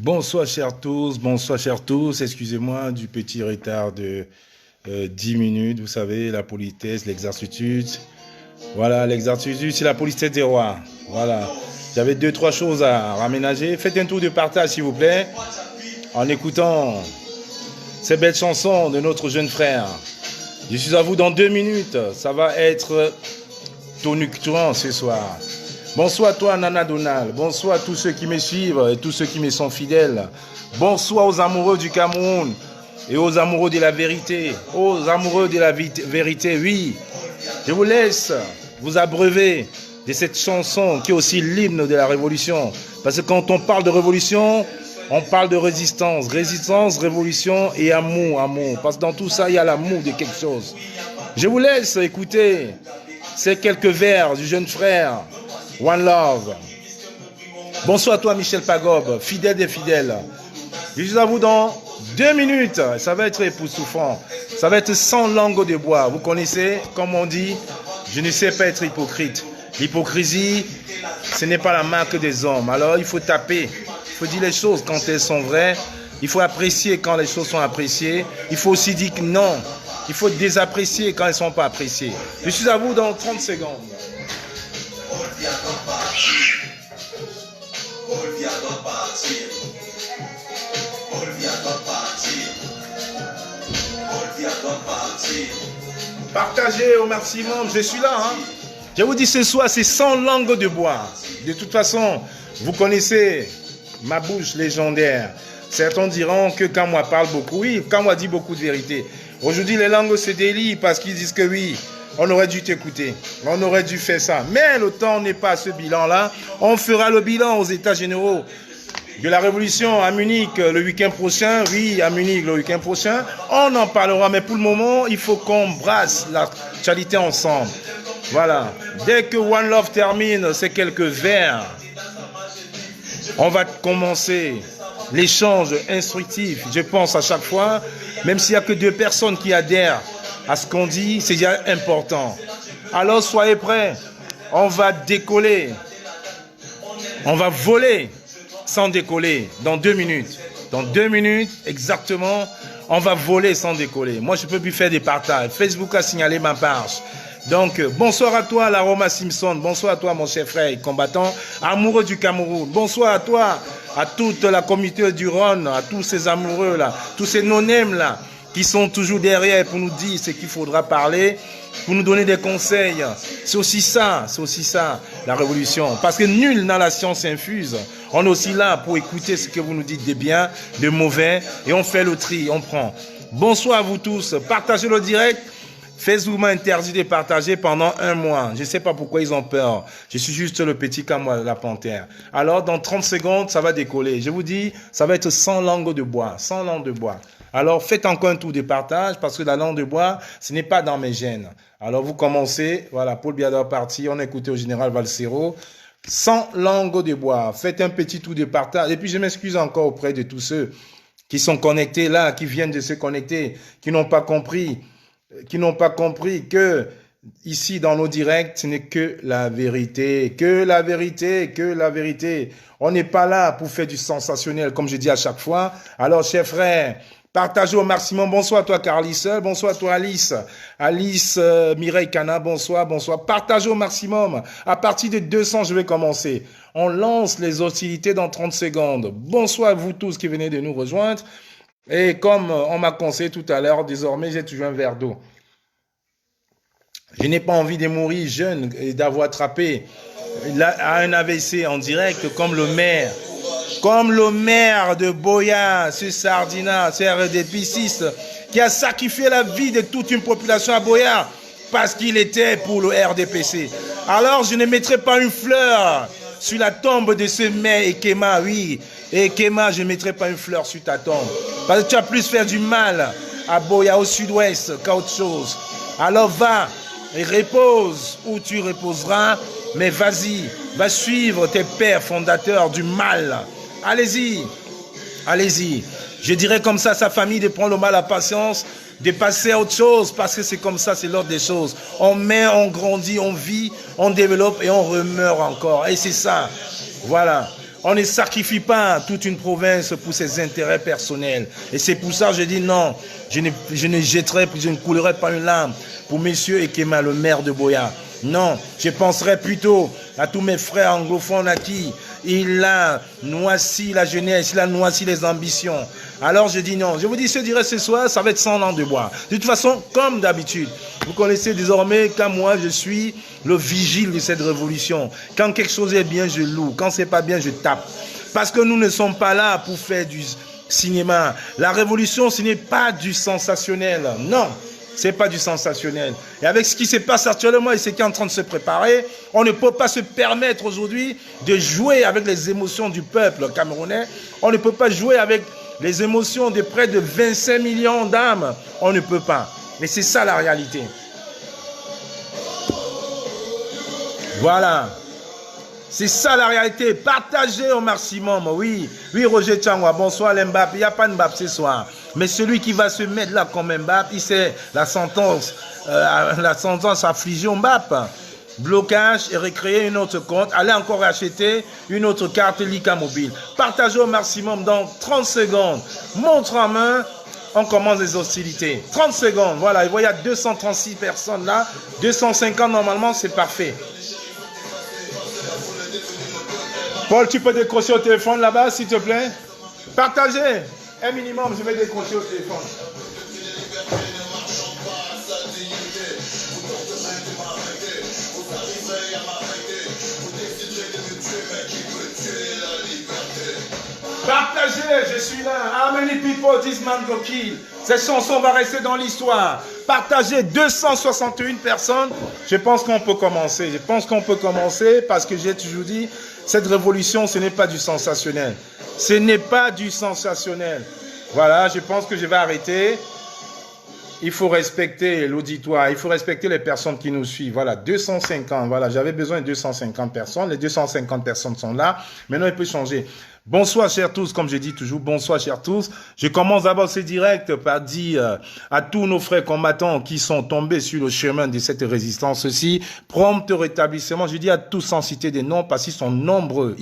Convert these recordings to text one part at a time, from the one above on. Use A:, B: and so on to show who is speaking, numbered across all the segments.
A: Bonsoir chers tous, excusez-moi du petit retard de 10 minutes, vous savez, la politesse, l'exactitude. Voilà, l'exactitude, c'est la politesse des rois. Voilà, j'avais 2-3 choses à raménager. Faites un tour de partage s'il vous plaît, en écoutant ces belles chansons de notre jeune frère. Je suis à vous dans 2 minutes, ça va être tonitruant ce soir. Bonsoir à toi Nana Donald, bonsoir à tous ceux qui me suivent et tous ceux qui me sont fidèles. Bonsoir aux amoureux du Cameroun et aux amoureux de la vérité. Aux amoureux de la vérité, oui. Je vous laisse vous abreuver de cette chanson qui est aussi l'hymne de la révolution. Parce que quand on parle de révolution, on parle de résistance. Résistance, révolution et amour, amour. Parce que dans tout ça, il y a l'amour de quelque chose. Je vous laisse écouter ces quelques vers du jeune frère One Love. Bonsoir à toi Michel Pagob, fidèle des fidèles. Je suis à vous dans 2 minutes. Ça va être époustouflant. Ça va être sans langue de bois. Vous connaissez, comme on dit, je ne sais pas être hypocrite. L'hypocrisie, ce n'est pas la marque des hommes. Alors il faut taper. Il faut dire les choses quand elles sont vraies. Il faut apprécier quand les choses sont appréciées. Il faut aussi dire que non. Il faut désapprécier quand elles ne sont pas appréciées. Je suis à vous dans 30 secondes. Partagez au maximum, je suis là. Je vous dis ce soir, c'est sans langue de bois. De toute façon, vous connaissez ma bouche légendaire. Certains diront que quand moi parle beaucoup, oui, quand moi dit beaucoup de vérité. Aujourd'hui, les langues se délient parce qu'ils disent que oui, on aurait dû t'écouter, on aurait dû faire ça. Mais le temps n'est pas à ce bilan-là. On fera le bilan aux États généraux de la Révolution à Munich le week-end prochain. Oui, à Munich le week-end prochain. On en parlera, mais pour le moment, il faut qu'on brasse l'actualité ensemble. Voilà. Dès que One Love termine ces quelques vers, on va commencer l'échange instructif. Je pense à chaque fois, même s'il n'y a que 2 personnes qui adhèrent à ce qu'on dit, c'est déjà important. Alors soyez prêts. On va décoller. On va voler sans décoller dans 2 minutes. Dans 2 minutes, exactement, on va voler sans décoller. Moi, je ne peux plus faire des partages. Facebook a signalé ma page. Donc, bonsoir à toi, l'Aroma Simpson. Bonsoir à toi, mon cher frère et combattant, amoureux du Cameroun. Bonsoir à toi, à toute la communauté du Rhône, à tous ces amoureux-là, tous ces non-aime-là, qui sont toujours derrière pour nous dire ce qu'il faudra parler, pour nous donner des conseils. C'est aussi ça, la révolution. Parce que nul n'a la science infuse. On est aussi là pour écouter ce que vous nous dites de bien, de mauvais, et on fait le tri, on prend. Bonsoir à vous tous. Partagez le direct. Facebook m'a interdit de partager pendant 1 mois. Je ne sais pas pourquoi ils ont peur. Je suis juste le petit comme la panthère. Alors, dans 30 secondes, ça va décoller. Je vous dis, ça va être 100 langues de bois. 100 langues de bois. Alors, faites encore un tour de partage parce que la langue de bois, ce n'est pas dans mes gènes. Alors, vous commencez. Voilà, Paul Biada parti. On a écouté au général Valsero. 100 langues de bois. Faites un petit tour de partage. Et puis, je m'excuse encore auprès de tous ceux qui sont connectés là, qui viennent de se connecter, qui n'ont pas compris que ici dans nos directs, ce n'est que la vérité, que la vérité, que la vérité. On n'est pas là pour faire du sensationnel, comme je dis à chaque fois. Alors, chers frères, partagez au maximum. Bonsoir à toi, Carlis. Bonsoir à toi, Alice. Alice, Mireille Cana, bonsoir, bonsoir. Partagez au maximum. À partir de 200, je vais commencer. On lance les hostilités dans 30 secondes. Bonsoir à vous tous qui venez de nous rejoindre. Et comme on m'a conseillé tout à l'heure, désormais, j'ai toujours un verre d'eau. Je n'ai pas envie de mourir jeune et d'avoir attrapé un AVC en direct comme le maire. Comme le maire de Boya, ce Sardina, ce RDP6, qui a sacrifié la vie de toute une population à Boya parce qu'il était pour le RDPC. Alors, je ne mettrai pas une fleur sur la tombe de ce maire Ekema, oui. Ekema, je ne mettrai pas une fleur sur ta tombe. Parce que tu as plus fait du mal à Boya, au sud-ouest, qu'autre chose. Alors va et repose où tu reposeras, mais vas-y, va suivre tes pères fondateurs du mal. Allez-y, allez-y. Je dirais comme ça à sa famille de prendre le mal à patience, de passer à autre chose, parce que c'est comme ça, c'est l'ordre des choses. On met, on grandit, on vit, on développe et on remeurt encore. Et c'est ça, voilà. On ne sacrifie pas toute une province pour ses intérêts personnels. Et c'est pour ça que je dis non, je ne jetterai, je ne coulerai pas une larme pour messieurs Ekema, le maire de Boya. Non, je penserai plutôt à tous mes frères anglophones à qui il a noirci la jeunesse, il a noirci les ambitions. Alors je dis non. Je vous dis, ce dirait ce soir, ça va être 100 langues de bois. De toute façon, comme d'habitude, vous connaissez désormais qu'à moi, je suis le vigile de cette révolution. Quand quelque chose est bien, je loue. Quand c'est pas bien, je tape. Parce que nous ne sommes pas là pour faire du cinéma. La révolution, ce n'est pas du sensationnel. Non. C'est pas du sensationnel. Et avec ce qui se passe actuellement et ce qui est en train de se préparer, on ne peut pas se permettre aujourd'hui de jouer avec les émotions du peuple camerounais. On ne peut pas jouer avec les émotions de près de 25 millions d'âmes. On ne peut pas. Mais c'est ça la réalité. Voilà. C'est ça la réalité. Partagez au maximum. Oui, oui, Roger Tchangwa. Bonsoir, l'Mbappé. Il n'y a pas de Mbappé ce soir. Mais celui qui va se mettre là comme Mbappé, il sait la sentence affligée au Mbappé. Blocage et recréer une autre compte. Allez encore acheter une autre carte Lika Mobile. Partagez au maximum dans 30 secondes. Montre en main. On commence les hostilités. 30 secondes. Voilà, il y a 236 personnes là. 250 normalement, c'est parfait. Paul, tu peux décrocher au téléphone là-bas, s'il te plaît? Partagez. Un minimum, je vais décrocher au téléphone. Partagez, je suis là. How many people this man go kill? Cette chanson va rester dans l'histoire. Partagez, 261 personnes. Je pense qu'on peut commencer. Je pense qu'on peut commencer parce que j'ai toujours dit, cette révolution, ce n'est pas du sensationnel. Ce n'est pas du sensationnel. Voilà, je pense que je vais arrêter. Il faut respecter l'auditoire, il faut respecter les personnes qui nous suivent. Voilà, 250, voilà, j'avais besoin de 250 personnes. Les 250 personnes sont là. Maintenant, il peut changer. Bonsoir, chers tous, comme je dis toujours, bonsoir, chers tous. Je commence d'abord ce direct par dire à tous nos frères combattants qui sont tombés sur le chemin de cette résistance-ci, prompt rétablissement. Je dis à tous sans citer des noms parce qu'ils sont nombreux,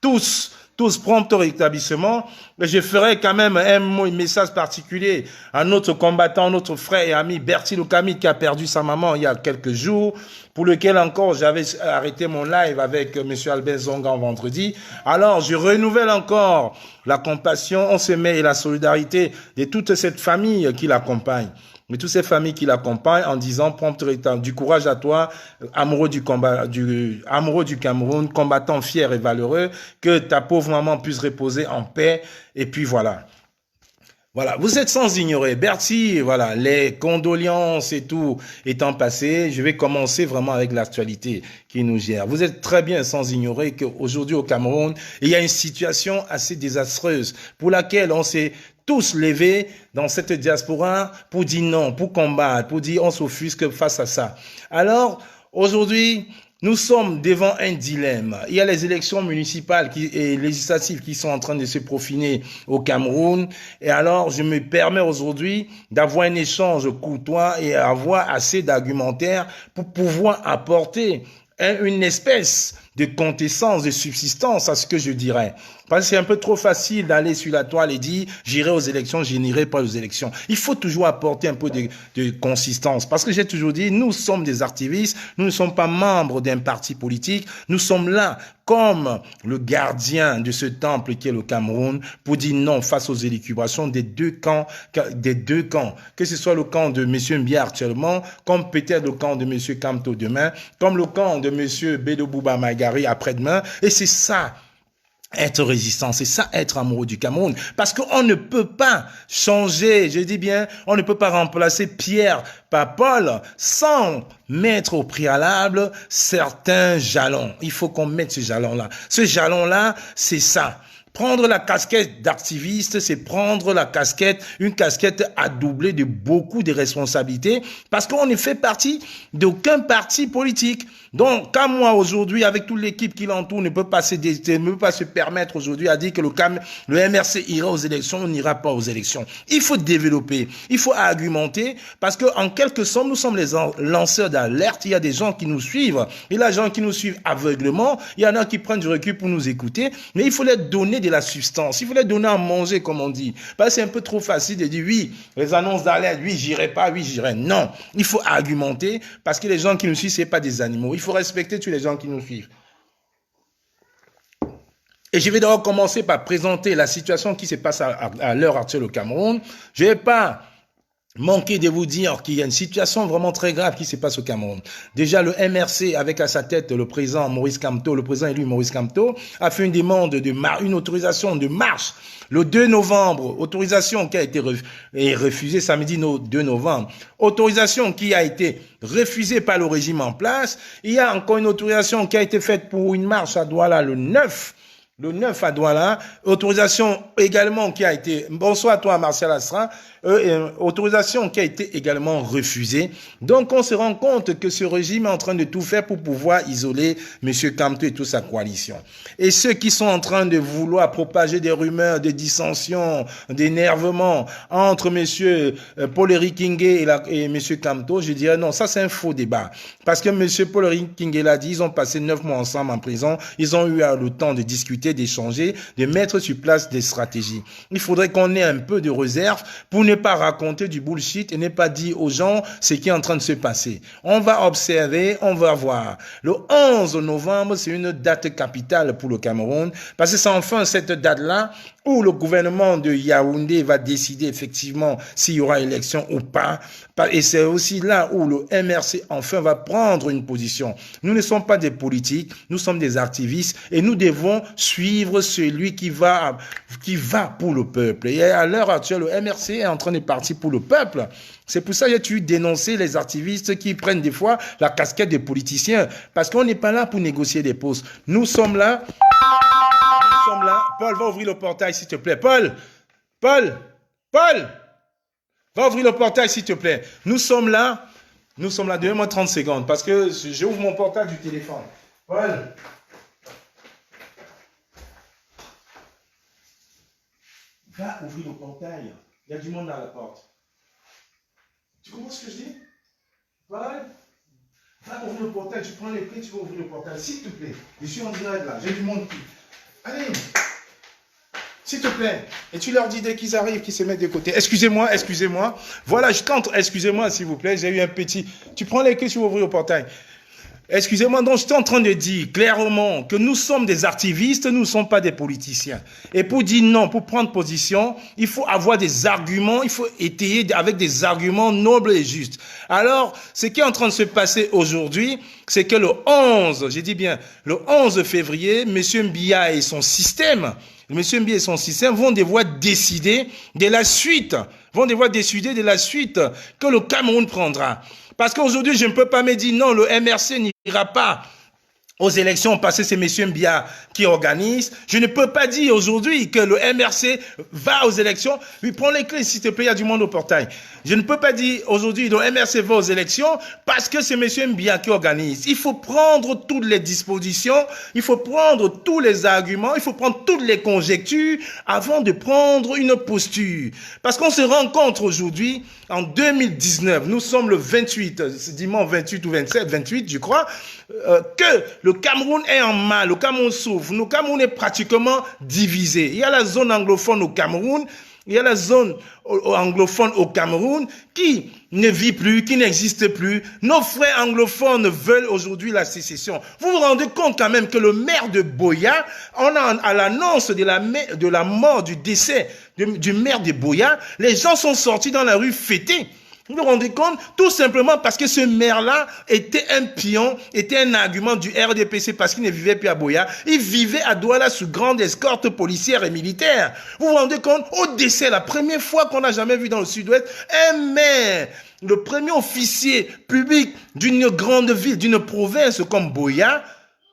A: tous. tous prompt au rétablissement. Mais je ferai quand même un message particulier à notre combattant, notre frère et ami Bertil Okami qui a perdu sa maman il y a quelques jours, pour lequel encore j'avais arrêté mon live avec M. Albert Zongan vendredi. Alors, je renouvelle encore la compassion, on se met et la solidarité de toute cette famille qui l'accompagne. Mais toutes ces familles qui l'accompagnent en disant prompt du courage à toi, amoureux du combat, amoureux du Cameroun, combattant fier et valeureux, que ta pauvre maman puisse reposer en paix. Et puis voilà. Voilà, vous êtes sans ignorer. Bertie, voilà, les condoléances et tout étant passées, je vais commencer vraiment avec l'actualité qui nous gère. Vous êtes très bien sans ignorer qu'aujourd'hui au Cameroun, il y a une situation assez désastreuse pour laquelle on s'est tous levés dans cette diaspora pour dire non, pour combattre, pour dire on s'offusque face à ça. Alors, aujourd'hui, nous sommes devant un dilemme. Il y a les élections municipales et législatives qui sont en train de se profiler au Cameroun. Et alors, je me permets aujourd'hui d'avoir un échange courtois et avoir assez d'argumentaires pour pouvoir apporter une espèce de quintessence, de subsistance à ce que je dirais. Parce que c'est un peu trop facile d'aller sur la toile et dire j'irai aux élections, je n'irai pas aux élections. Il faut toujours apporter un peu de consistance. Parce que j'ai toujours dit, nous sommes des activistes, nous ne sommes pas membres d'un parti politique, nous sommes là comme le gardien de ce temple qui est le Cameroun pour dire non face aux élucubrations des deux camps, que ce soit le camp de M. Mbia actuellement, comme peut-être le camp de M. Kamto demain, comme le camp de M. Bédo Bouba Magari après-demain. Et c'est ça, être résistant, c'est ça être amoureux du Cameroun. Parce qu'on ne peut pas changer, je dis bien, on ne peut pas remplacer Pierre par Paul sans mettre au préalable certains jalons. Il faut qu'on mette ce jalon-là. Ce jalon-là, c'est ça. Prendre la casquette d'activiste, c'est prendre la casquette, une casquette à doubler de beaucoup de responsabilités parce qu'on ne fait partie d'aucun parti politique. Donc, comme moi aujourd'hui, avec toute l'équipe qui l'entoure, ne peut pas se permettre aujourd'hui à dire que le MRC ira aux élections, on n'ira pas aux élections. Il faut développer, il faut argumenter parce que en quelque sorte, nous sommes les lanceurs d'alerte. Il y a des gens qui nous suivent, il y a des gens qui nous suivent aveuglement, il y en a qui prennent du recul pour nous écouter, mais il faut leur donner de la substance, il faut leur donner à manger, comme on dit. Parce que c'est un peu trop facile de dire oui, les annonces d'alerte, oui, j'irai pas, oui, j'irai. Non, il faut argumenter parce que les gens qui nous suivent, c'est pas des animaux. Il faut respecter tous les gens qui nous suivent. Et je vais d'abord commencer par présenter la situation qui se passe à l'heure actuelle au Cameroun. Je ne vais pas manquer de vous dire qu'il y a une situation vraiment très grave qui se passe au Cameroun. Déjà, le MRC, avec à sa tête le président Maurice Kamto, le président élu Maurice Kamto, a fait une demande une autorisation de marche le 2 novembre. Autorisation qui a été refusée samedi 2 novembre. Autorisation qui a été refusée par le régime en place. Il y a encore une autorisation qui a été faite pour une marche à Douala le 9 à Douala, autorisation également qui a été, bonsoir à toi Martial Astra, autorisation qui a été également refusée. Donc on se rend compte que ce régime est en train de tout faire pour pouvoir isoler M. Kamto et toute sa coalition. Et ceux qui sont en train de vouloir propager des rumeurs, des dissensions, d'énervement entre M. Paul-Éric Kingé et M. Kamto, je dirais non, ça c'est un faux débat. Parce que M. Paul-Éric Kingé l'a dit, ils ont passé 9 mois ensemble en prison, ils ont eu le temps de discuter, d'échanger, de mettre sur place des stratégies. Il faudrait qu'on ait un peu de réserve pour ne pas raconter du bullshit et ne pas dire aux gens ce qui est en train de se passer. On va observer, on va voir. Le 11 novembre, c'est une date capitale pour le Cameroun parce que c'est enfin cette date-là où le gouvernement de Yaoundé va décider effectivement s'il y aura élection ou pas. Et c'est aussi là où le MRC enfin va prendre une position. Nous ne sommes pas des politiques, nous sommes des activistes et nous devons suivre celui qui va pour le peuple. Et à l'heure actuelle, le MRC est en train de partir pour le peuple. C'est pour ça que j'ai dénoncé les activistes qui prennent des fois la casquette des politiciens. Parce qu'on n'est pas là pour négocier des postes. Nous sommes là. Paul, va ouvrir le portail, s'il te plaît. Paul, va ouvrir le portail, s'il te plaît. Nous sommes là. Donnez-moi 30 secondes parce que j'ouvre mon portail du téléphone. Paul. Va ouvrir le portail. Il y a du monde à la porte. Tu comprends ce que je dis? Paul, va ouvrir le portail. Tu prends les clés, tu vas ouvrir le portail. S'il te plaît. Je suis en direct là. J'ai du monde qui... Allez. S'il te plaît. Et tu leur dis dès qu'ils arrivent, qu'ils se mettent de côté. Excusez-moi, excusez-moi. Voilà, je tente. Excusez-moi, s'il vous plaît. J'ai eu un petit... Tu prends les clés, tu vas ouvrir le portail. Excusez-moi, donc je suis en train de dire clairement que nous sommes des activistes, nous ne sommes pas des politiciens. Et pour dire non, pour prendre position, il faut avoir des arguments, il faut étayer avec des arguments nobles et justes. Alors, ce qui est en train de se passer aujourd'hui, c'est que le 11, j'ai dit bien, le 11 février, M. Mbiya et son système, vont devoir décider de la suite, que le Cameroun prendra. Parce qu'aujourd'hui, je ne peux pas me dire non, le MRC n'ira pas aux élections parce que c'est M. Mbiya qui organise. Je ne peux pas dire aujourd'hui que le MRC va aux élections. Oui, prends les clés, s'il te plaît, il y a du monde au portail. Je ne peux pas dire aujourd'hui que le MRC va aux élections parce que c'est M. Mbiya qui organise. Il faut prendre toutes les dispositions, il faut prendre tous les arguments, il faut prendre toutes les conjectures avant de prendre une posture. Parce qu'on se rend compte aujourd'hui, en 2019, nous sommes le 28, c'est dimanche 28 ou 27, 28 je crois, que le Cameroun est en mal, le Cameroun souffre, le Cameroun est pratiquement divisé. Il y a la zone anglophone au Cameroun, il y a la zone anglophone au Cameroun qui ne vit plus, qui n'existe plus. Nos frères anglophones veulent aujourd'hui la sécession. Vous vous rendez compte quand même que le maire de Boya, on a à l'annonce de la mort, du décès du maire de Boya, les gens sont sortis dans la rue fêter. Vous vous rendez compte? Tout simplement parce que ce maire-là était un pion, était un argument du RDPC parce qu'il ne vivait plus à Boya. Il vivait à Douala sous grande escorte policière et militaire. Vous vous rendez compte? Au décès, la première fois qu'on n'a jamais vu dans le sud-ouest, un maire, le premier officier public d'une grande ville, d'une province comme Boya,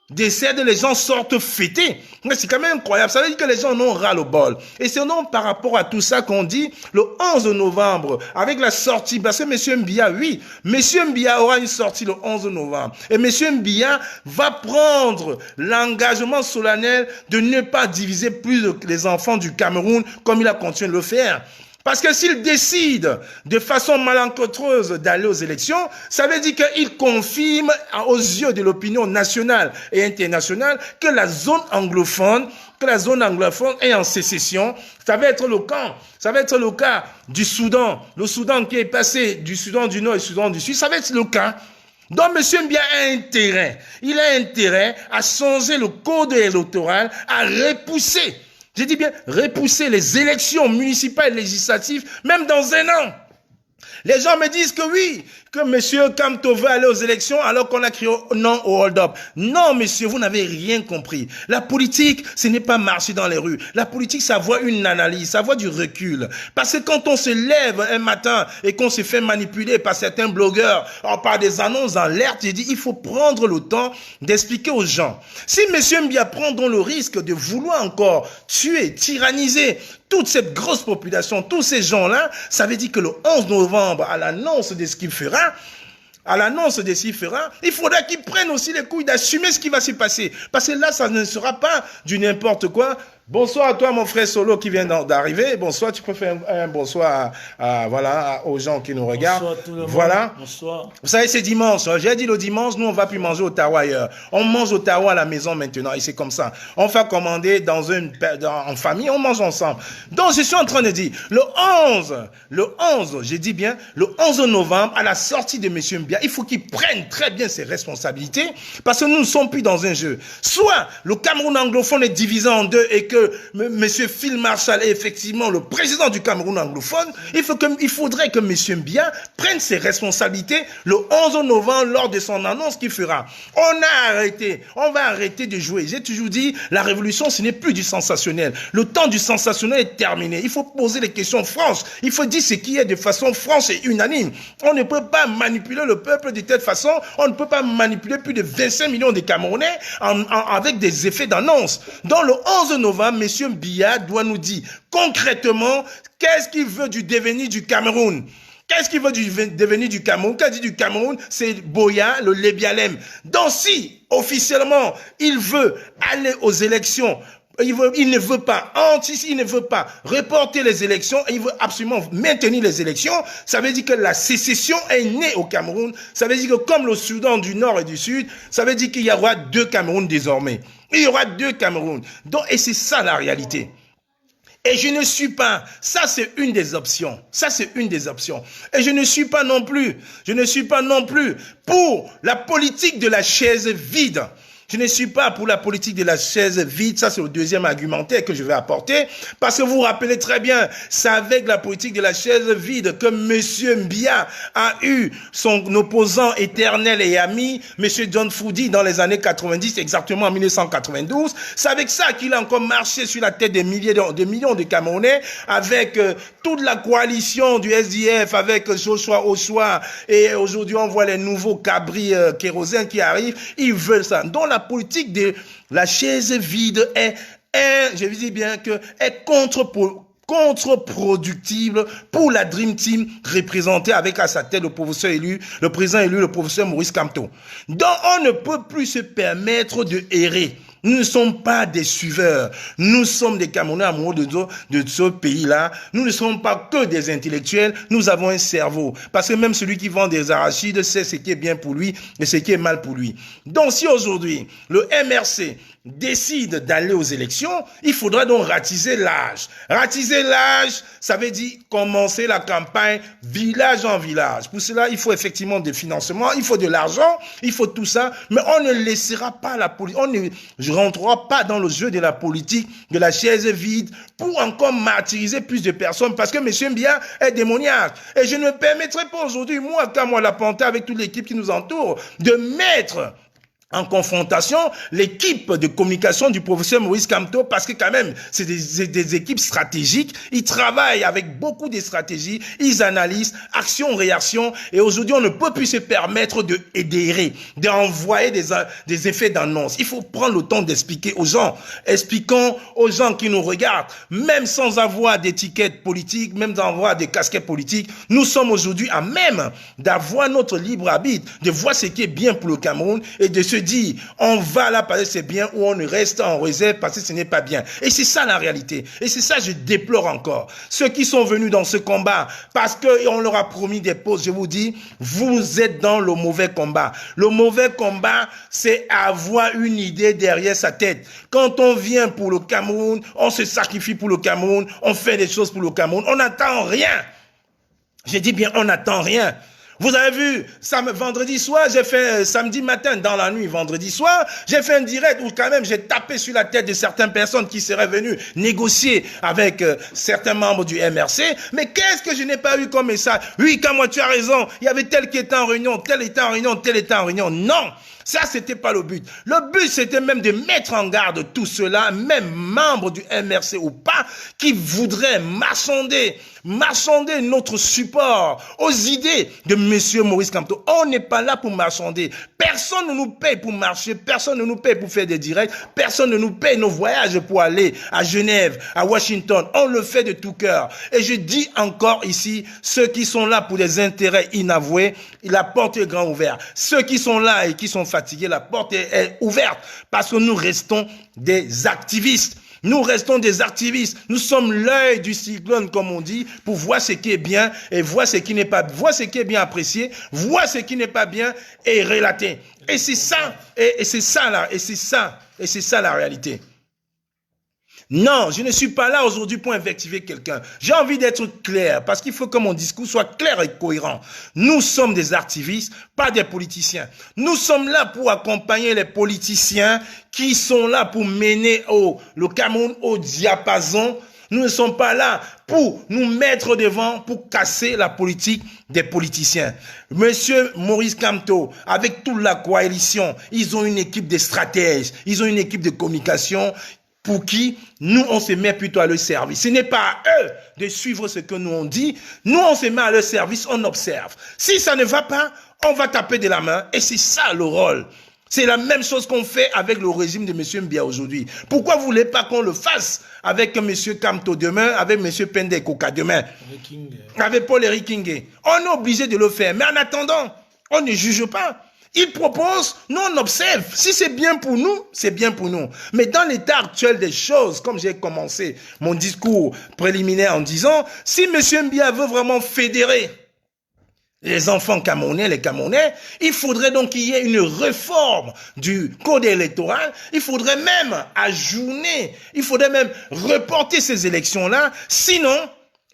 A: décède, les gens sortent fêter. Mais c'est quand même incroyable. Ça veut dire que les gens en ont ras le bol. Et c'est donc par rapport à tout ça qu'on dit le 11 novembre, avec la sortie, parce que M. Mbiya, oui, M. Mbiya aura une sortie le 11 novembre. Et M. Mbiya va prendre l'engagement solennel de ne pas diviser plus les enfants du Cameroun comme il a continué de le faire. Parce que s'il décide de façon malencontreuse d'aller aux élections, ça veut dire qu'il confirme aux yeux de l'opinion nationale et internationale que la zone anglophone est en sécession. Ça va être le cas. Ça va être le cas du Soudan. Le Soudan qui est passé du Soudan du Nord et du Soudan du Sud, ça va être le cas. Donc, M. Mbiya a intérêt. Il a intérêt à changer le code électoral, à repousser. J'ai dit bien, repousser les élections municipales et législatives, même dans un an. Les gens me disent que oui, que M. Kamto veut aller aux élections alors qu'on a crié non au hold-up. Non, monsieur, vous n'avez rien compris. La politique, ce n'est pas marcher dans les rues. La politique, ça voit une analyse, ça voit du recul. Parce que quand on se lève un matin et qu'on se fait manipuler par certains blogueurs, par des annonces alertes, j'ai dit, il faut prendre le temps d'expliquer aux gens. Si M. Mbiya prend donc le risque de vouloir encore tuer, tyranniser toute cette grosse population, tous ces gens-là, ça veut dire que le 11 novembre, à l'annonce de ce qu'il fera, il faudra qu'ils prennent aussi les couilles d'assumer ce qui va se passer. Parce que là, ça ne sera pas du n'importe quoi. Bonsoir à toi, mon frère Solo, qui vient d'arriver. Bonsoir, tu peux faire un bonsoir aux gens qui nous regardent.
B: Bonsoir tout le monde.
A: Voilà.
B: Bonsoir.
A: Vous savez, c'est dimanche. J'ai dit le dimanche, nous, on va plus manger au tawa ailleurs. On mange au tawa à la maison maintenant, et c'est comme ça. On va commander en famille, on mange ensemble. Donc, je suis en train de dire, le 11, j'ai dit bien, le 11 novembre, à la sortie de M. Mbiya, il faut qu'il prenne très bien ses responsabilités, parce que nous ne sommes plus dans un jeu. Soit le Cameroun anglophone est divisé en deux et que M. Phil Marshall est effectivement le président du Cameroun anglophone, il faudrait que M. Mbiya prenne ses responsabilités le 11 novembre lors de son annonce qu'il fera. On va arrêter de jouer. J'ai toujours dit, la révolution, ce n'est plus du sensationnel. Le temps du sensationnel est terminé. Il faut poser les questions franches. Il faut dire ce qui est de façon franche et unanime. On ne peut pas manipuler le peuple de telle façon. On ne peut pas manipuler plus de 25 millions de Camerounais avec des effets d'annonce. Dans le 11 novembre, M. Mbiya doit nous dire concrètement qu'est-ce qu'il veut du devenir du Cameroun. Qu'est-ce qu'il veut du devenir du Cameroun? Qu'a dit du Cameroun? C'est Boya, le Lébialem. Donc si, officiellement, il veut aller aux élections, il ne veut pas reporter les élections, il veut absolument maintenir les élections, ça veut dire que la sécession est née au Cameroun. Ça veut dire que comme le Soudan du Nord et du Sud, ça veut dire qu'il y aura 2 Camerouns désormais. Il y aura 2 Camerouns. Donc, et c'est ça la réalité. Et je ne suis pas, ça c'est une des options, ça c'est une des options. Et je ne suis pas non plus pour la politique de la chaise vide. Je ne suis pas pour la politique de la chaise vide, ça c'est le deuxième argumentaire que je vais apporter, parce que vous vous rappelez très bien, c'est avec la politique de la chaise vide que M. Mbia a eu son opposant éternel et ami, M. John Foudi, dans les années 90, exactement en 1992. C'est avec ça qu'il a encore marché sur la tête des millions de Camerounais, avec toute la coalition du SDF, avec Joshua Ossoa, et aujourd'hui on voit les nouveaux cabris kérosène qui arrivent, ils veulent ça. Donc la politique de la chaise vide est contre-productive pour la Dream Team représentée avec à sa tête le président élu, le professeur Maurice Kamto. Donc on ne peut plus se permettre de errer. Nous ne sommes pas des suiveurs. Nous sommes des Camerounais amoureux de ce pays-là. Nous ne sommes pas que des intellectuels. Nous avons un cerveau. Parce que même celui qui vend des arachides sait ce qui est bien pour lui et ce qui est mal pour lui. Donc si aujourd'hui, le MRC décide d'aller aux élections, il faudra donc ratiser l'âge. Ratiser l'âge, ça veut dire commencer la campagne village en village. Pour cela, il faut effectivement des financements, il faut de l'argent, il faut tout ça, mais on ne laissera pas la politique, on ne rentrera pas dans le jeu de la politique, de la chaise vide, pour encore martyriser plus de personnes, parce que M. Mbia est démoniaque. Et je ne me permettrai pas aujourd'hui, moi, quand moi la Panta, avec toute l'équipe qui nous entoure, de mettre en confrontation l'équipe de communication du professeur Maurice Kamto, parce que quand même, c'est des équipes stratégiques. Ils travaillent avec beaucoup de stratégies, ils analysent, action, réaction, et aujourd'hui, on ne peut plus se permettre d'errer, d'envoyer des effets d'annonce. Il faut prendre le temps d'expliquer aux gens. Expliquons aux gens qui nous regardent, même sans avoir d'étiquette politique, même sans avoir des casquettes politiques, nous sommes aujourd'hui à même d'avoir notre libre arbitre, de voir ce qui est bien pour le Cameroun et de se dire, on va là parce que c'est bien ou on reste en réserve parce que ce n'est pas bien. Et c'est ça la réalité. Et c'est ça que je déplore encore. Ceux qui sont venus dans ce combat parce qu'on leur a promis des postes, je vous dis, vous êtes dans le mauvais combat. Le mauvais combat, c'est avoir une idée derrière sa tête. Quand on vient pour le Cameroun, on se sacrifie pour le Cameroun, on fait des choses pour le Cameroun, on n'attend rien. Je dis bien, on n'attend rien. Vous avez vu, vendredi soir, j'ai fait, samedi matin, dans la nuit, vendredi soir, j'ai fait un direct où quand même j'ai tapé sur la tête de certaines personnes qui seraient venues négocier avec certains membres du MRC. Mais qu'est-ce que je n'ai pas eu comme message? Oui, quand moi tu as raison, il y avait tel qui était en réunion, tel était en réunion, tel était en réunion. Non! Ça, c'était pas le but. Le but, c'était même de mettre en garde tout cela, même membres du MRC ou pas, qui voudraient marchander notre support aux idées de M. Maurice Kamto. On n'est pas là pour marchander. Personne ne nous paye pour marcher, personne ne nous paye pour faire des directs, personne ne nous paye nos voyages pour aller à Genève, à Washington. On le fait de tout cœur. Et je dis encore ici, ceux qui sont là pour des intérêts inavoués, la porte est grand ouverte. Ceux qui sont là et qui sont fatigués, la porte est ouverte parce que nous restons des activistes. Nous restons des activistes. Nous sommes l'œil du cyclone, comme on dit, pour voir ce qui est bien et voir ce qui n'est pas, voir ce qui est bien apprécié, voir ce qui n'est pas bien et relater. Et c'est ça, et c'est ça la réalité. Non, je ne suis pas là aujourd'hui pour invectiver quelqu'un. J'ai envie d'être clair parce qu'il faut que mon discours soit clair et cohérent. Nous sommes des activistes, pas des politiciens. Nous sommes là pour accompagner les politiciens qui sont là pour mener le Cameroun au diapason. Nous ne sommes pas là pour nous mettre devant, pour casser la politique des politiciens. Monsieur Maurice Kamto, avec toute la coalition, ils ont une équipe de stratèges, ils ont une équipe de communication pour qui nous, on se met plutôt à leur service. Ce n'est pas à eux de suivre ce que nous on dit. Nous, on se met à leur service, on observe. Si ça ne va pas, on va taper de la main. Et c'est ça le rôle. C'est la même chose qu'on fait avec le régime de M. Mbia aujourd'hui. Pourquoi vous voulez pas qu'on le fasse avec M. Kamto demain, avec M. Pende Koka demain, avec Paul-Éric Kingé? On est obligé de le faire. Mais en attendant, on ne juge pas. Il propose, nous on observe. Si c'est bien pour nous, c'est bien pour nous. Mais dans l'état actuel des choses, comme j'ai commencé mon discours préliminaire en disant, si M. Mbia veut vraiment fédérer les enfants camerounais, les Camerounais, il faudrait donc qu'il y ait une réforme du code électoral. Il faudrait même ajourner, il faudrait même reporter ces élections-là. Sinon,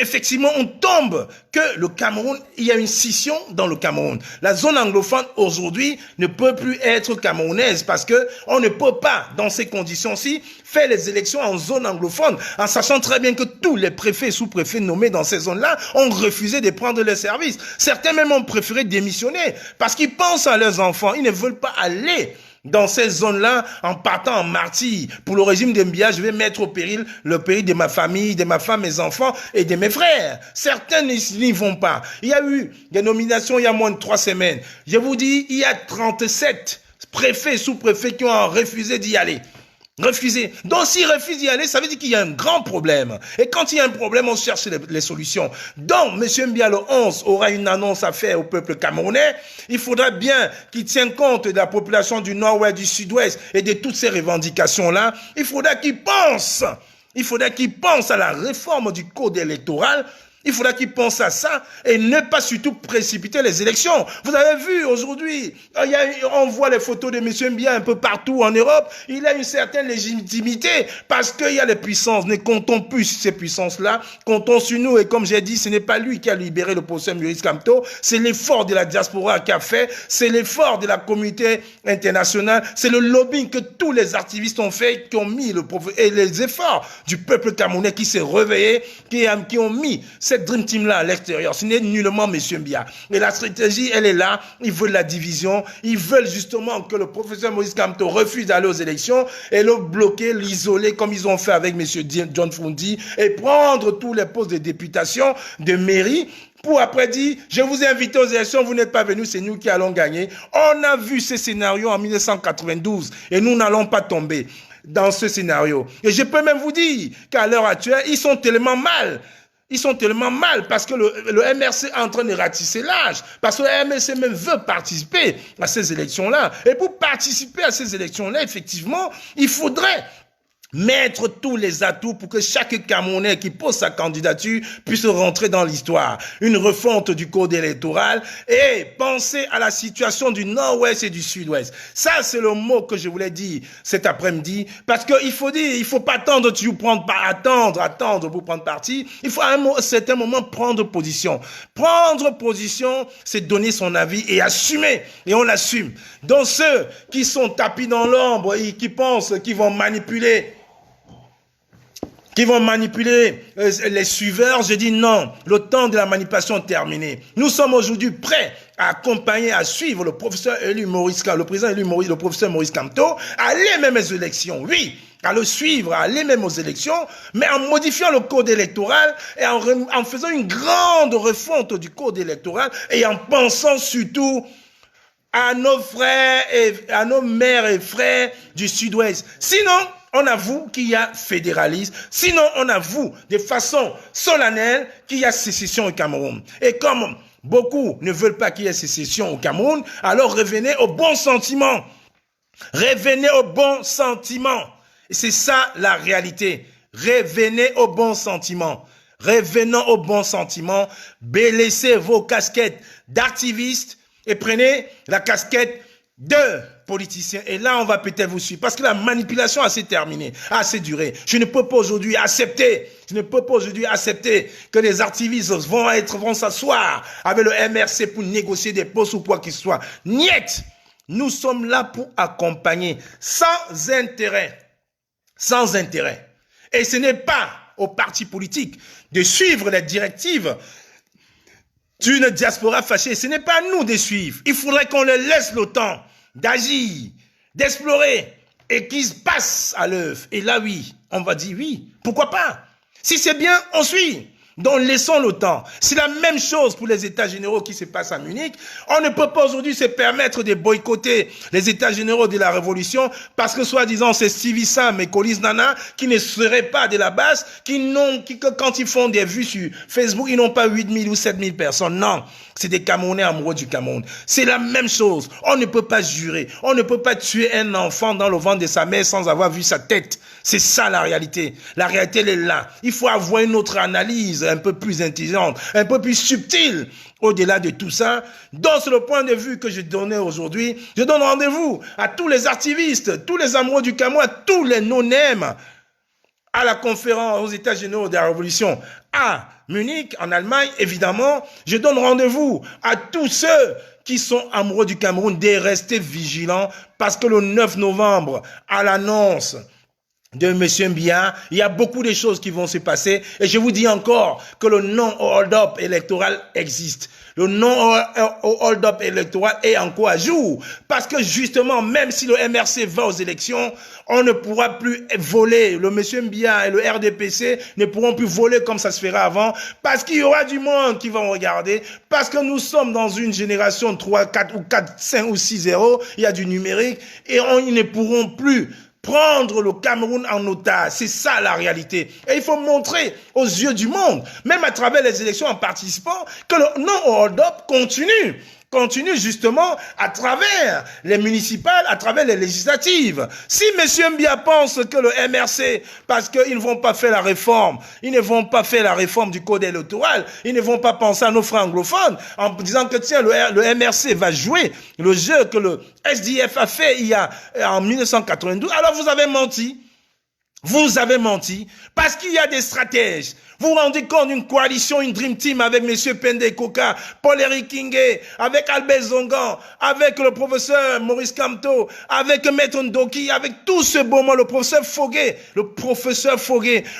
A: effectivement, on tombe que le Cameroun, il y a une scission dans le Cameroun. La zone anglophone aujourd'hui ne peut plus être camerounaise parce que on ne peut pas, dans ces conditions-ci, faire les élections en zone anglophone, en sachant très bien que tous les préfets et sous-préfets nommés dans ces zones-là ont refusé de prendre les services. Certains même ont préféré démissionner parce qu'ils pensent à leurs enfants. Ils ne veulent pas aller dans ces zones-là, en partant en martyr pour le régime d'Mbia, je vais mettre au péril le péril de ma famille, de ma femme, mes enfants et de mes frères. Certains n'y vont pas. Il y a eu des nominations il y a moins de 3 semaines. Je vous dis, il y a 37 préfets et sous-préfets qui ont refusé d'y aller. Refusé. Donc, s'ils refusent d'y aller, ça veut dire qu'il y a un grand problème. Et quand il y a un problème, on cherche les solutions. Donc, M. Mbia, le 11, aura une annonce à faire au peuple camerounais. Il faudra bien qu'il tienne compte de la population du Nord-Ouest, du Sud-Ouest et de toutes ces revendications-là. Il faudra qu'il pense à la réforme du code électoral. Il faudra qu'il pense à ça et ne pas surtout précipiter les élections. Vous avez vu aujourd'hui, on voit les photos de M. Mbia un peu partout en Europe. Il a une certaine légitimité parce qu'il y a les puissances. Ne comptons plus sur ces puissances-là. Comptons sur nous. Et comme j'ai dit, ce n'est pas lui qui a libéré le professeur Maurice Kamto. C'est l'effort de la diaspora qui a fait. C'est l'effort de la communauté internationale. C'est le lobbying que tous les activistes ont fait, qui ont mis et les efforts du peuple camerounais qui s'est réveillé, qui ont mis cette Dream Team-là à l'extérieur. Ce n'est nullement M. Mbia. Et la stratégie, elle est là. Ils veulent la division. Ils veulent justement que le professeur Maurice Kamto refuse d'aller aux élections et le bloquer, l'isoler, comme ils ont fait avec M. John Fundi, et prendre tous les postes de députation, de mairie, pour après dire, je vous ai invité aux élections, vous n'êtes pas venus, c'est nous qui allons gagner. On a vu ce scénario en 1992 et nous n'allons pas tomber dans ce scénario. Et je peux même vous dire qu'à l'heure actuelle, ils sont tellement mal. Ils sont tellement mal parce que le MRC est en train de ratisser l'âge. Parce que le MRC même veut participer à ces élections-là. Et pour participer à ces élections-là, effectivement, il faudrait mettre tous les atouts pour que chaque Camerounais qui pose sa candidature puisse rentrer dans l'histoire. Une refonte du code électoral et penser à la situation du Nord-Ouest et du Sud-Ouest. Ça, c'est le mot que je voulais dire cet après-midi. Parce qu'il faut dire, il faut pas attendre pour prendre parti. Il faut à un certain moment prendre position. Prendre position, c'est donner son avis et assumer. Et on l'assume. Donc ceux qui sont tapis dans l'ombre et qui pensent qu'ils vont manipuler les suiveurs, je dis non, le temps de la manipulation est terminé. Nous sommes aujourd'hui prêts à accompagner, à suivre le professeur élu Maurice Kamto, le président élu le professeur Maurice Kamto, à les mêmes élections, oui, à le suivre, à aller même aux élections, mais en modifiant le code électoral et en faisant une grande refonte du code électoral et en pensant surtout à nos frères et à nos mères et frères du Sud-Ouest. Sinon, on avoue qu'il y a fédéralisme. Sinon, on avoue de façon solennelle qu'il y a sécession au Cameroun. Et comme beaucoup ne veulent pas qu'il y ait sécession au Cameroun, alors revenez au bon sentiment. Revenez au bon sentiment. Et c'est ça la réalité. Revenez au bon sentiment. Revenons au bon sentiment. Laissez vos casquettes d'activistes et prenez la casquette de politiciens. Et là, on va peut-être vous suivre. Parce que la manipulation a assez terminé, a assez duré. Je ne peux pas aujourd'hui accepter que les activistes vont s'asseoir avec le MRC pour négocier des postes ou quoi qu'il soit. Niet! Nous sommes là pour accompagner sans intérêt. Sans intérêt. Et ce n'est pas aux partis politiques de suivre les directives d'une diaspora fâchée. Ce n'est pas à nous de suivre. Il faudrait qu'on leur laisse le temps d'agir, d'explorer et qu'ils se passent à l'œuvre. Et là, oui, on va dire oui. Pourquoi pas? Si c'est bien, on suit. Donc, laissons le temps. C'est la même chose pour les États généraux qui se passent à Munich. On ne peut pas aujourd'hui se permettre de boycotter les États généraux de la Révolution parce que, soi-disant, c'est Stevie Sam et Colis Nana qui ne seraient pas de la base, quand ils font des vues sur Facebook, ils n'ont pas 8000 ou 7000 personnes. Non, c'est des Camerounais amoureux du Cameroun. C'est la même chose. On ne peut pas jurer. On ne peut pas tuer un enfant dans le ventre de sa mère sans avoir vu sa tête. C'est ça la réalité. La réalité, elle est là. Il faut avoir une autre analyse un peu plus intelligente, un peu plus subtile. Au-delà de tout ça, donc c'est le point de vue que je donnais aujourd'hui. Je donne rendez-vous à tous les activistes, tous les amoureux du Cameroun, à tous les non-nèmes, à la conférence aux États généraux de la Révolution à Munich, en Allemagne, évidemment. Je donne rendez-vous à tous ceux qui sont amoureux du Cameroun de rester vigilants parce que le 9 novembre, à l'annonce de M. Mbia, il y a beaucoup de choses qui vont se passer et je vous dis encore que le non-hold-up électoral existe. Le non-hold-up électoral est encore à jour parce que justement, même si le MRC va aux élections, on ne pourra plus voler. Le M. Mbia et le RDPC ne pourront plus voler comme ça se ferait avant parce qu'il y aura du monde qui va regarder, parce que nous sommes dans une génération 3, 4 ou 4, 5 ou 6-0, il y a du numérique et ils ne pourront plus prendre le Cameroun en otage. C'est ça la réalité. Et il faut montrer aux yeux du monde, même à travers les élections en participant, que le non-hold-up continue justement à travers les municipales, à travers les législatives. Si M. Mbia pense que le MRC, parce qu'ils ne vont pas faire la réforme, ils ne vont pas faire la réforme du code électoral, ils ne vont pas penser à nos frères anglophones en disant que tiens, le MRC va jouer le jeu que le SDF a fait en 1992, alors vous avez menti. Vous avez menti parce qu'il y a des stratèges. Vous vous rendez compte d'une coalition, une Dream Team avec M. Pende Koka, Paul-Éric Kingé, avec Albert Zongan, avec le professeur Maurice Kamto, avec Maître Ndoki, avec tout ce beau monde, le professeur Foguet.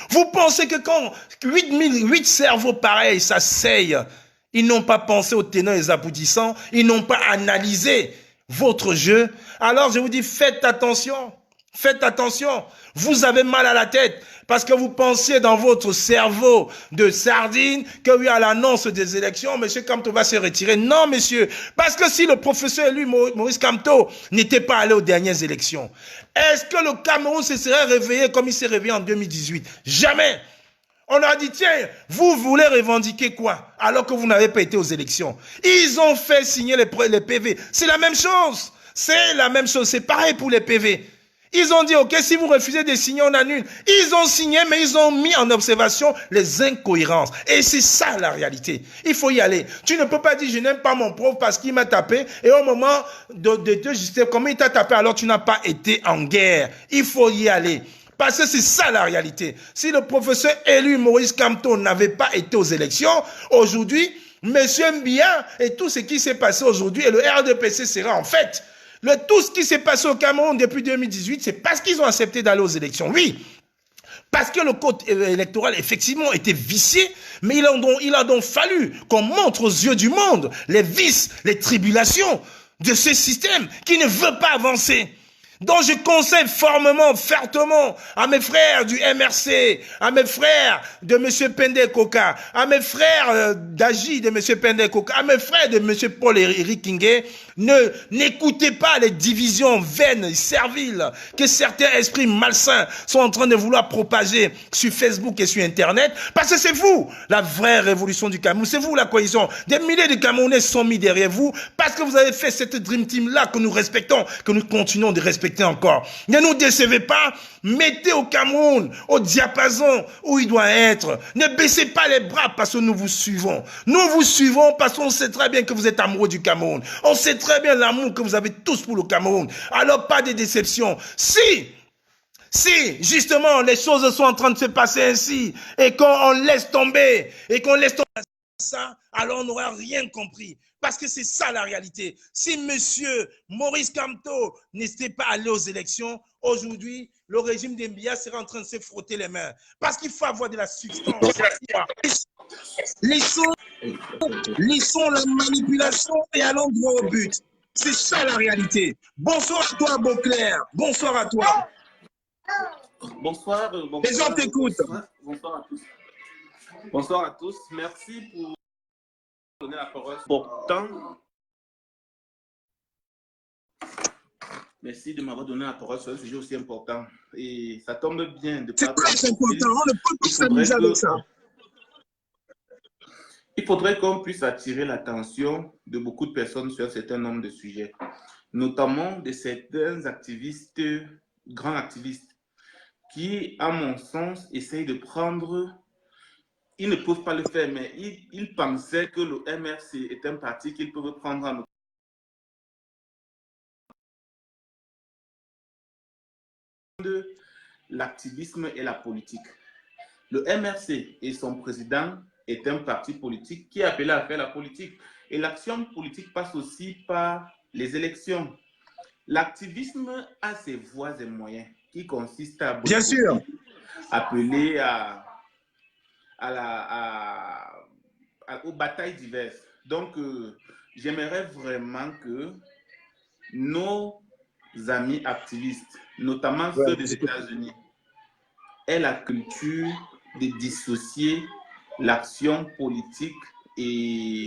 A: Vous pensez que quand 8 cerveaux pareils s'asseyent, ils n'ont pas pensé aux tenants et aux aboutissants, ils n'ont pas analysé votre jeu. Alors je vous dis, faites attention. Faites attention, vous avez mal à la tête parce que vous pensiez dans votre cerveau de sardine que oui, à l'annonce des élections, M. Kamto va se retirer. Non, monsieur, parce que si le professeur élu Maurice Kamto n'était pas allé aux dernières élections, est-ce que le Cameroun se serait réveillé comme il s'est réveillé en 2018? Jamais. On a dit, tiens, vous voulez revendiquer quoi alors que vous n'avez pas été aux élections? Ils ont fait signer les PV. C'est la même chose. C'est la même chose. C'est pareil pour les PV. Ils ont dit, ok, si vous refusez de signer, on annule. Ils ont signé, mais ils ont mis en observation les incohérences. Et c'est ça la réalité. Il faut y aller. Tu ne peux pas dire, je n'aime pas mon prof parce qu'il m'a tapé. Et au moment de te justifier comment il t'a tapé, alors tu n'as pas été en guerre. Il faut y aller. Parce que c'est ça la réalité. Si le professeur élu Maurice Kamto n'avait pas été aux élections, aujourd'hui, M. Mbia et tout ce qui s'est passé aujourd'hui, et le RDPC sera en fait... Tout ce qui s'est passé au Cameroun depuis 2018, c'est parce qu'ils ont accepté d'aller aux élections. Oui, parce que le code électoral, effectivement, était vicié, mais il a donc fallu qu'on montre aux yeux du monde les vices, les tribulations de ce système qui ne veut pas avancer. Donc je conseille formellement, fertement à mes frères du MRC, à mes frères de M. Pende Koka, à mes frères d'Agi de M. Pende Koka, à mes frères de M. Paul-Éric Kingé, n'écoutez pas les divisions vaines et serviles que certains esprits malsains sont en train de vouloir propager sur Facebook et sur Internet, parce que c'est vous la vraie révolution du Cameroun, c'est vous la cohésion. Des milliers de Camerounais sont mis derrière vous parce que vous avez fait cette Dream Team-là que nous respectons, que nous continuons de respecter encore. Ne nous décevez pas, mettez au Cameroun au diapason où il doit être. Ne baissez pas les bras parce que nous vous suivons. Nous vous suivons parce qu'on sait très bien que vous êtes amoureux du Cameroun. On sait très bien l'amour que vous avez tous pour le Cameroun. Alors pas de déception. Si justement les choses sont en train de se passer ainsi et qu'on laisse tomber ça, alors on n'aura rien compris. Parce que c'est ça la réalité. Si monsieur Maurice Kamto n'était pas allé aux élections, aujourd'hui, le régime d'Mbia serait en train de se frotter les mains. Parce qu'il faut avoir de la substance. Laissons la manipulation et allons droit au but. C'est ça la réalité. Bonsoir à toi, Beauclerc. Bonsoir à toi.
B: Bonsoir.
A: Les gens t'écoutent.
B: Bonsoir à tous. Bonsoir à tous. Merci pour donner la parole. Pourtant, merci de m'avoir donné la parole sur un sujet aussi important. Et ça tombe bien de
A: c'est très important. On ne peut pas s'amuser avec ça.
B: Il faudrait qu'on puisse attirer l'attention de beaucoup de personnes sur un certain nombre de sujets, notamment de certains activistes, grands activistes, qui, à mon sens, essayent de prendre ils ne peuvent pas le faire, mais ils pensaient que le MRC est un parti qu'ils peuvent prendre en de l'activisme et la politique. Le MRC et son président est un parti politique qui est appelé à faire la politique. Et l'action politique passe aussi par les élections. L'activisme a ses voies et moyens qui consistent à
C: Bien sûr.
B: appeler aux batailles diverses. Donc, j'aimerais vraiment que nos amis activistes, notamment ceux des États-Unis, aient la culture de dissocier l'action politique et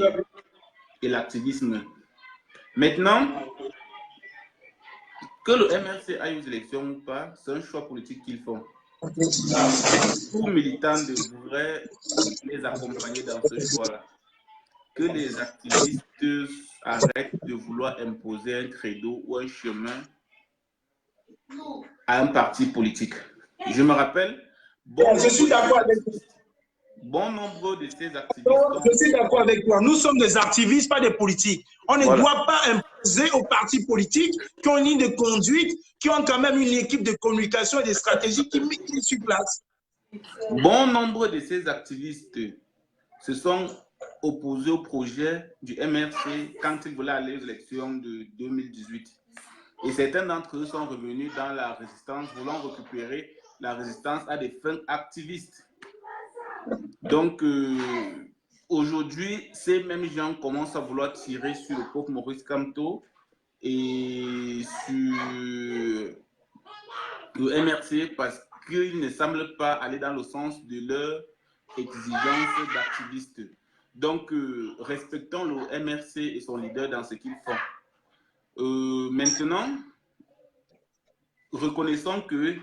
B: l'activisme. Maintenant, que le MRC aille aux élections ou pas, c'est un choix politique qu'ils font. Tout militant devrait les accompagner dans ce choix-là. Que les activistes arrêtent de vouloir imposer un credo ou un chemin à un parti politique. Je me rappelle,
C: je suis d'accord avec vous.
B: Bon nombre de ces activistes.
C: Je suis d'accord avec toi. Nous sommes des activistes, pas des politiques. On ne doit pas imposer aux partis politiques qui ont une ligne de conduite, qui ont quand même une équipe de communication et de stratégie qui met sur place.
B: Bon nombre de ces activistes se sont opposés au projet du MRC quand ils voulaient aller aux élections de 2018. Et certains d'entre eux sont revenus dans la résistance, voulant récupérer la résistance à des fins activistes. Donc, aujourd'hui, ces mêmes gens commencent à vouloir tirer sur le pauvre Maurice Kamto et sur le MRC parce qu'ils ne semblent pas aller dans le sens de leur exigence d'activistes. Donc, respectons le MRC et son leader dans ce qu'ils font. Maintenant, reconnaissons que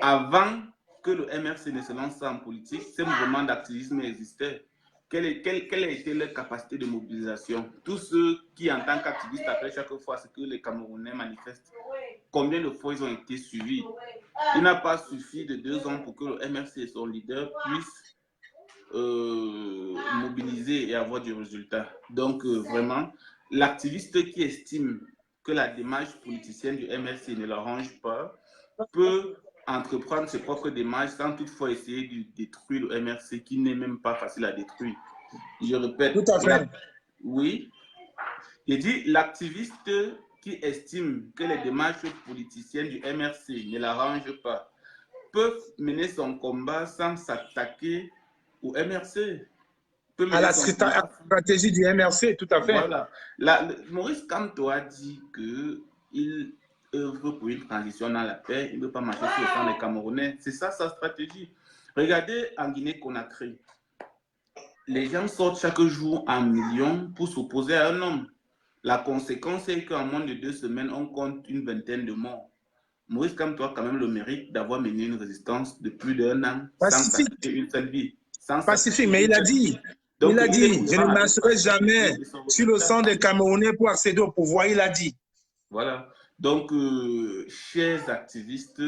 B: avant que le MRC ne se lance en politique, ces mouvements d'activisme existaient. Quelle a été leur capacité de mobilisation? Tous ceux qui, en tant qu'activistes, appellent chaque fois ce que les Camerounais manifestent, combien de fois ils ont été suivis? Il n'a pas suffi de 2 ans pour que le MRC et son leader puissent mobiliser et avoir du résultat. Donc, vraiment, l'activiste qui estime que la démarche politicienne du MRC ne l'arrange pas peut entreprendre ses propres démarches sans toutefois essayer de détruire le MRC qui n'est même pas facile à détruire. Je répète.
C: Tout à fait.
B: Oui. J'ai dit l'activiste qui estime que les démarches politiciennes du MRC ne l'arrangent pas peut mener son combat sans s'attaquer au MRC.
C: À la stratégie du MRC, tout à fait.
B: Voilà. Maurice Kamto a dit qu'il œuvre pour une transition dans la paix, il ne veut pas marcher sur le sang des Camerounais. C'est ça sa stratégie. Regardez en Guinée-Conakry. Les gens sortent chaque jour en millions pour s'opposer à un homme. La conséquence est qu'en moins de 2 semaines, on compte une vingtaine de morts. Maurice Kamto a quand même le mérite d'avoir mené une résistance de plus d'1 an sans sacrifier une seule vie.
C: Pacifique, mais il a dit, donc, il a dit, je ne marcherai jamais sur le sang des Camerounais pour accéder au pouvoir, il a dit.
B: Voilà. Donc, chers activistes,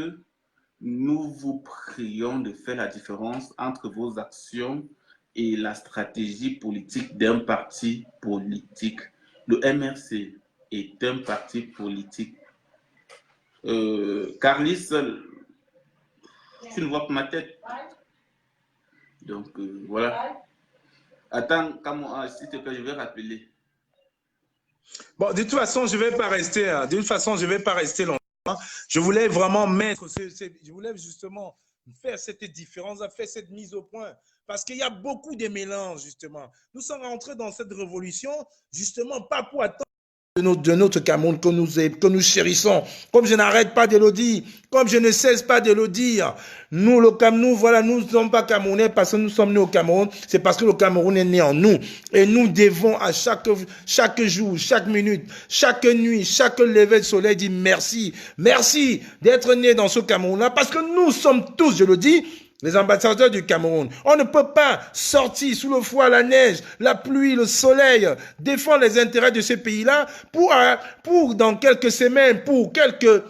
B: nous vous prions de faire la différence entre vos actions et la stratégie politique d'un parti politique. Le MRC est un parti politique. Carlis, tu ne vois pas ma tête. Donc, voilà. Attends, s'il te plaît, je vais rappeler.
C: Bon, de toute façon, je ne vais pas rester. De toute façon, je vais pas rester longtemps. Je voulais vraiment je voulais justement faire cette différence, faire cette mise au point. Parce qu'il y a beaucoup de mélanges, justement. Nous sommes rentrés dans cette révolution, justement, pas pour attendre de notre Cameroun que nous chérissons, comme je n'arrête pas de le dire, comme je ne cesse pas de le dire. Nous, voilà, nous ne sommes pas Camerounais parce que nous sommes nés au Cameroun, c'est parce que le Cameroun est né en nous. Et nous devons à chaque jour, chaque minute, chaque nuit, chaque lever de soleil dire merci. Merci d'être né dans ce Cameroun-là parce que nous sommes tous, je le dis, les ambassadeurs du Cameroun. On ne peut pas sortir sous le froid, la neige, la pluie, le soleil, défendre les intérêts de ce pays-là pour dans quelques semaines, pour quelques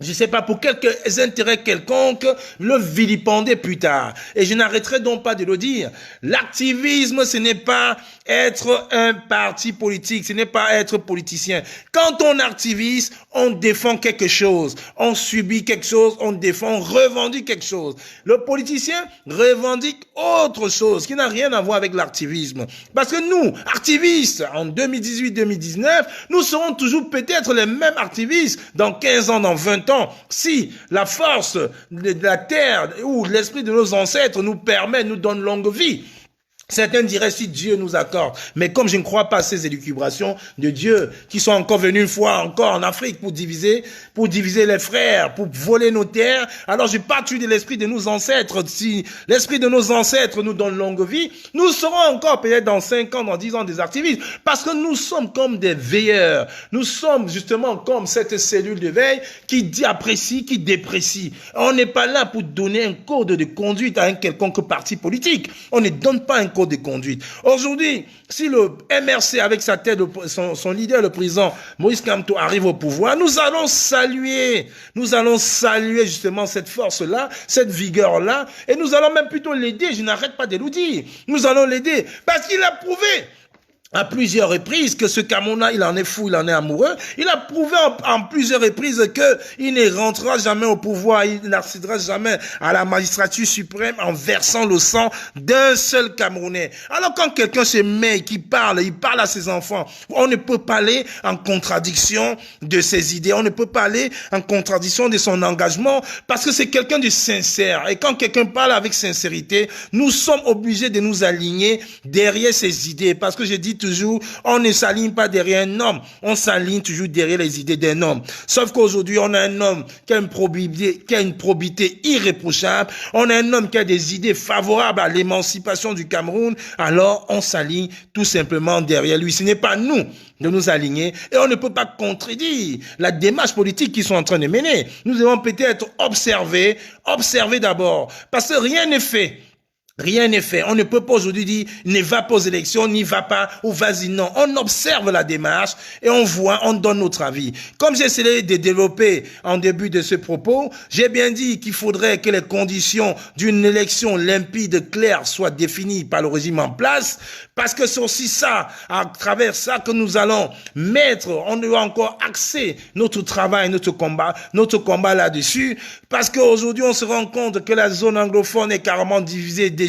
A: je ne sais pas, pour quelques intérêts quelconques, le vilipender plus tard. Et je n'arrêterai donc pas de le dire. L'activisme, ce n'est pas être un parti politique, ce n'est pas être politicien. Quand on activise, on défend quelque chose, on subit quelque chose, on défend, on revendique quelque chose. Le politicien revendique autre chose qui n'a rien à voir avec l'activisme. Parce que nous, activistes, en 2018-2019, nous serons toujours peut-être les mêmes activistes dans 15 ans, dans 20 ans, si la force de la terre ou l'esprit de nos ancêtres nous permet, nous donne longue vie. Certains diraient si Dieu nous accorde. Mais comme je ne crois pas à ces élucubrations de Dieu qui sont encore venus une fois encore en Afrique pour diviser les frères, pour voler nos terres, alors je pars de l'esprit de nos ancêtres. Si l'esprit de nos ancêtres nous donne longue vie, nous serons encore peut-être dans 5 ans, dans 10 ans des activistes. Parce que nous sommes comme des veilleurs. Nous sommes justement comme cette cellule de veille qui apprécie, qui déprécie. On n'est pas là pour donner un code de conduite à un quelconque parti politique. On ne donne pas un code de conduite. Aujourd'hui, si le MRC, avec sa tête, son leader, le président Moïse Kamto, arrive au pouvoir, nous allons saluer justement cette force-là, cette vigueur-là, et nous allons même plutôt l'aider. Je n'arrête pas de le dire. Nous allons l'aider parce qu'il a prouvé à plusieurs reprises que ce Camerounais, il en est fou, il en est amoureux. Il a prouvé en plusieurs reprises qu'il ne rentrera jamais au pouvoir, il n'accédera jamais à la magistrature suprême en versant le sang d'un seul Camerounais. Alors quand quelqu'un se met, il parle à ses enfants, on ne peut pas aller en contradiction de ses idées, on ne peut pas aller en contradiction de son engagement, parce que c'est quelqu'un de sincère. Et quand quelqu'un parle avec sincérité, nous sommes obligés de nous aligner derrière ses idées, parce que je dis toujours, on ne s'aligne pas derrière un homme, on s'aligne toujours derrière les idées d'un homme. Sauf qu'aujourd'hui, on a un homme qui a une probité irréprochable, on a un homme qui a des idées favorables à l'émancipation du Cameroun, alors on s'aligne tout simplement derrière lui. Ce n'est pas nous de nous aligner et on ne peut pas contredire la démarche politique qu'ils sont en train de mener. Nous devons peut-être observer d'abord, parce que rien n'est fait. Rien n'est fait. On ne peut pas aujourd'hui dire ne va pas aux élections, n'y va pas ou vas-y. Non, on observe la démarche et on voit, on donne notre avis. Comme j'ai essayé de développer en début de ce propos, j'ai bien dit qu'il faudrait que les conditions d'une élection limpide, claire, soient définies par le régime en place, parce que c'est aussi ça, à travers ça que nous allons mettre, on doit encore axer notre travail, notre combat là-dessus, parce qu'aujourd'hui on se rend compte que la zone anglophone est carrément divisée, déchiquetée,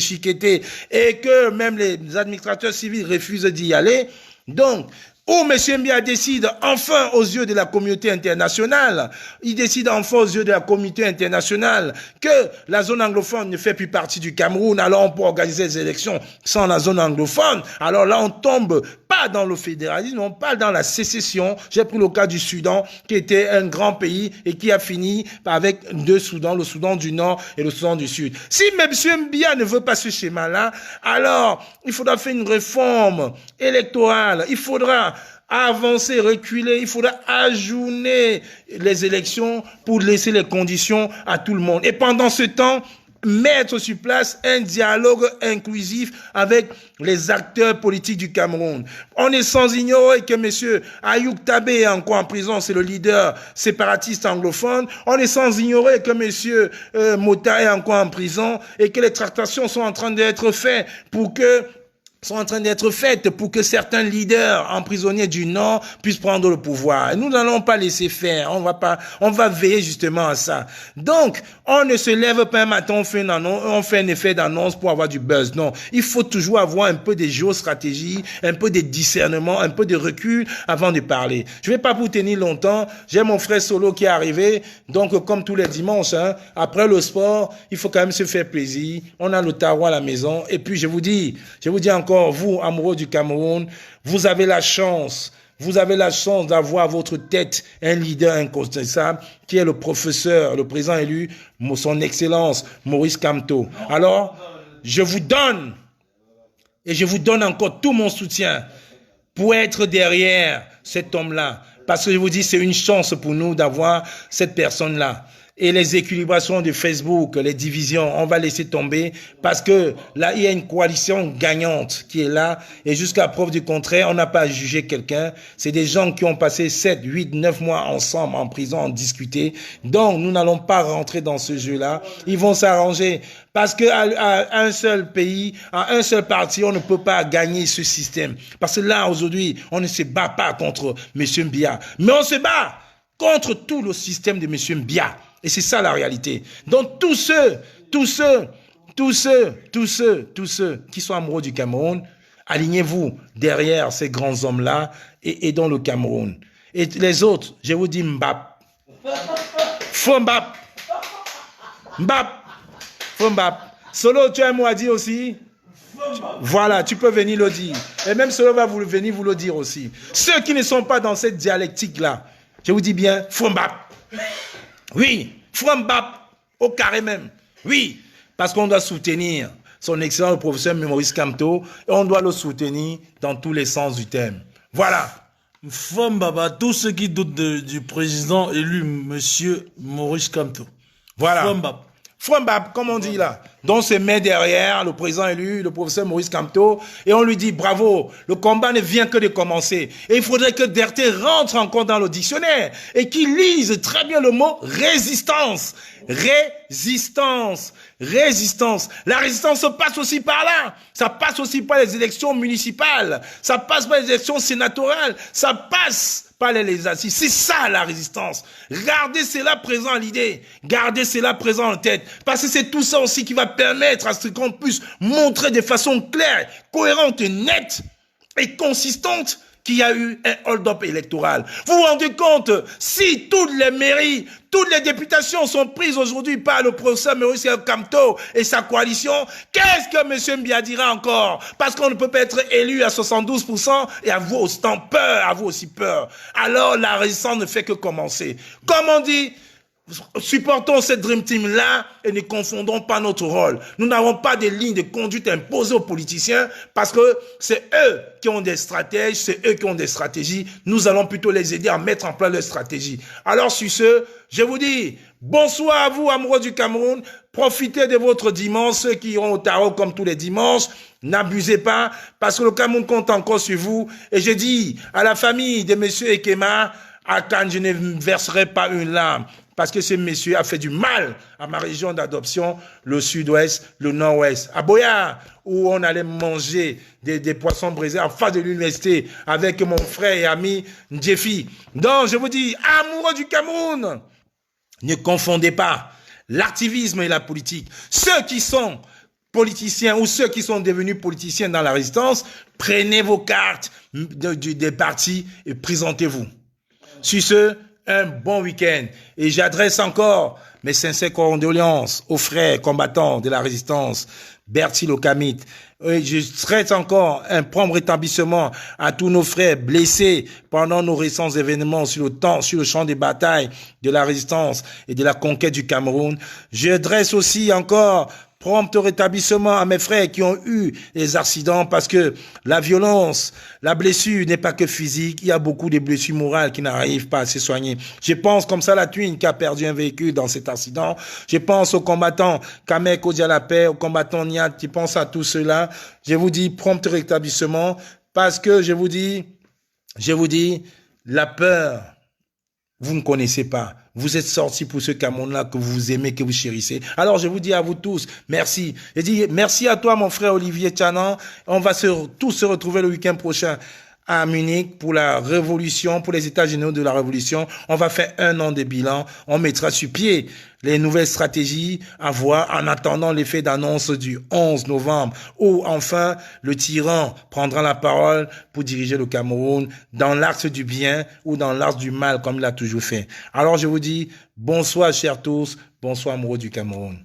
A: et que même les administrateurs civils refusent d'y aller. Donc, où M. Mbia décide enfin aux yeux de la communauté internationale, il décide enfin aux yeux de la communauté internationale que la zone anglophone ne fait plus partie du Cameroun, alors on peut organiser les élections sans la zone anglophone. Alors là, on tombe pas dans le fédéralisme, on parle dans la sécession. J'ai pris le cas du Soudan, qui était un grand pays et qui a fini avec deux Soudans, le Soudan du Nord et le Soudan du Sud. Si M. Mbia ne veut pas ce schéma-là, alors il faudra faire une réforme électorale, il faudra avancer, reculer, il faudra ajourner les élections pour laisser les conditions à tout le monde. Et pendant ce temps, mettre sur place un dialogue inclusif avec les acteurs politiques du Cameroun. On est sans ignorer que M. Ayoub Tabé est encore en prison, c'est le leader séparatiste anglophone. On est sans ignorer que M. Mota est encore en prison et que les tractations sont en train d'être faites pour que certains leaders emprisonnés du Nord puissent prendre le pouvoir. Et nous n'allons pas laisser faire. On va veiller justement à ça. Donc, on ne se lève pas un matin, on fait un effet d'annonce pour avoir du buzz. Non. Il faut toujours avoir un peu de géostratégie, un peu de discernement, un peu de recul avant de parler. Je vais pas vous tenir longtemps. J'ai mon frère Solo qui est arrivé. Donc, comme tous les dimanches, après le sport, il faut quand même se faire plaisir. On a le tarot à la maison. Et puis, je vous dis encore, vous, amoureux du Cameroun, vous avez la chance d'avoir à votre tête un leader incontestable qui est le professeur, le président élu, son excellence, Maurice Kamto. Alors, je vous donne encore tout mon soutien pour être derrière cet homme-là. Parce que je vous dis, c'est une chance pour nous d'avoir cette personne-là. et les équilibrations de Facebook, les divisions, on va laisser tomber parce que là, il y a une coalition gagnante qui est là et jusqu'à preuve du contraire, on n'a pas à juger quelqu'un. C'est des gens qui ont passé 7, 8, 9 mois ensemble en prison, en discuter. Donc, nous n'allons pas rentrer dans ce jeu-là. Ils vont s'arranger parce qu'à un seul pays, à un seul parti, on ne peut pas gagner ce système. Parce que là, aujourd'hui, on ne se bat pas contre M. Biya, mais on se bat contre tout le système de M. Biya. Et c'est ça la réalité. Donc tous ceux qui sont amoureux du Cameroun, alignez-vous derrière ces grands hommes-là et aidons le Cameroun. Et les autres, je vous dis Mbap. Faut Mbap. Mbap. Faut Mbap. Solo, tu as un mot à dire aussi? Voilà, tu peux venir le dire. Et même Solo va venir vous le dire aussi. Ceux qui ne sont pas dans cette dialectique-là, je vous dis bien, faut Mbap. Oui, Mbap, au carré même. Oui, parce qu'on doit soutenir son excellent le professeur Maurice Kamto et on doit le soutenir dans tous les sens du terme. Voilà.
D: Mbaba, tous ceux qui doutent du président élu, monsieur Maurice Kamto.
A: Voilà. Mbap, comme on dit là. Donc, se met derrière le président élu, le professeur Maurice Kamto, et on lui dit bravo, le combat ne vient que de commencer. Et il faudrait que Derté rentre encore dans le dictionnaire et qu'il lise très bien le mot résistance. Résistance. Résistance. La résistance se passe aussi par là. Ça passe aussi par les élections municipales. Ça passe par les élections sénatoriales. Ça passe par les assises. C'est ça la résistance. Gardez cela présent à l'idée. Gardez cela présent en tête. Parce que c'est tout ça aussi qui va permettre à ce qu'on puisse montrer de façon claire, cohérente, nette et consistante qu'il y a eu un hold-up électoral. Vous vous rendez compte, si toutes les mairies, toutes les députations sont prises aujourd'hui par le professeur Maurice Kamto et sa coalition, qu'est-ce que M. Biya dira encore? Parce qu'on ne peut pas être élu à 72% et avoir autant peur, avoir aussi peur. Alors la résistance ne fait que commencer. Comme on dit, supportons cette Dream Team-là et ne confondons pas notre rôle. Nous n'avons pas de ligne de conduite imposée aux politiciens parce que c'est eux qui ont des stratèges, c'est eux qui ont des stratégies. Nous allons plutôt les aider à mettre en place leurs stratégies. Alors sur ce, je vous dis bonsoir à vous, amoureux du Cameroun. Profitez de votre dimanche, ceux qui iront au tarot comme tous les dimanches. N'abusez pas parce que le Cameroun compte encore sur vous. Et je dis à la famille de M. Ekema, à Cannes, je ne verserai pas une larme. Parce que ce monsieur a fait du mal à ma région d'adoption, le sud-ouest, le nord-ouest. À Boya, où on allait manger des poissons brisés en face de l'université avec mon frère et ami Njeffi. Donc, je vous dis, amoureux du Cameroun, ne confondez pas l'activisme et la politique. Ceux qui sont politiciens ou ceux qui sont devenus politiciens dans la résistance, prenez vos cartes des partis et présentez-vous. Sur ce, un bon week-end. Et j'adresse encore mes sincères condoléances aux frères combattants de la résistance, Bertil Okamit. Et je souhaite encore un prompt rétablissement à tous nos frères blessés pendant nos récents événements sur le champ des batailles de la résistance et de la conquête du Cameroun. Je dresse aussi encore prompt rétablissement à mes frères qui ont eu des accidents parce que la violence, la blessure n'est pas que physique. Il y a beaucoup de blessures morales qui n'arrivent pas à se soigner. Je pense comme ça la Twin qui a perdu un véhicule dans cet accident. Je pense aux combattants Kamek Odialapé, aux combattants Niat. Je pense à tout cela. Je vous dis prompt rétablissement parce que je vous dis, la peur, vous ne connaissez pas. Vous êtes sortis pour ce Cameroun-là que vous aimez, que vous chérissez. Alors, je vous dis à vous tous, merci. Je dis merci à toi, mon frère Olivier Tchanan. On va tous se retrouver le week-end prochain à Munich pour la révolution, pour les états généraux de la révolution. On va faire 1 an de bilan. On mettra sur pied les nouvelles stratégies à voir en attendant l'effet d'annonce du 11 novembre où enfin le tyran prendra la parole pour diriger le Cameroun dans l'axe du bien ou dans l'axe du mal comme il a toujours fait. Alors je vous dis bonsoir chers tous, bonsoir amoureux du Cameroun.